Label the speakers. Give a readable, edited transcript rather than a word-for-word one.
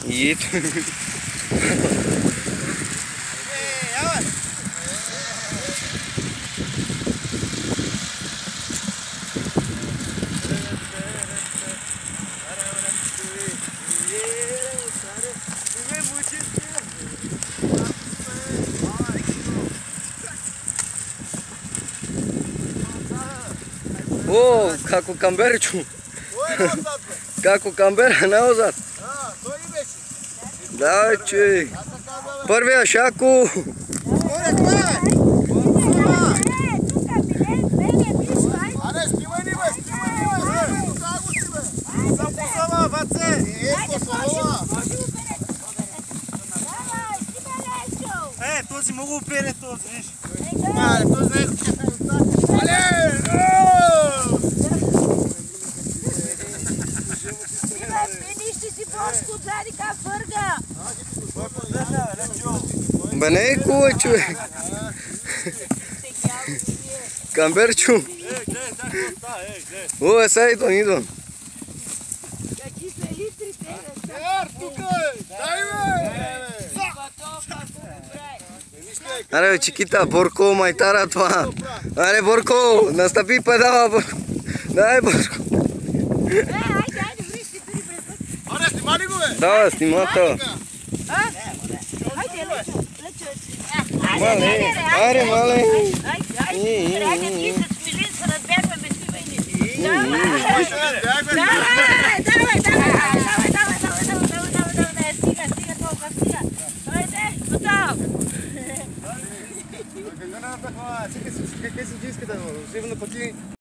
Speaker 1: И ето. О, како камберчу. Како камбера наозад. Давай, чуй. Првија шаку.
Speaker 2: Този могу упере този, виж.
Speaker 1: Бе не е кула, човек. Камберчу. О, сега идвам. Аре, бе, Чикита, Борко, майтара това. Аре, Борко, настъпи педала, Борко. Дай, Борко.
Speaker 3: Аре, снима ли го, бе?
Speaker 1: Да, снима това. Мале, аре, мале.
Speaker 3: Чекай си диската, живо на пъти.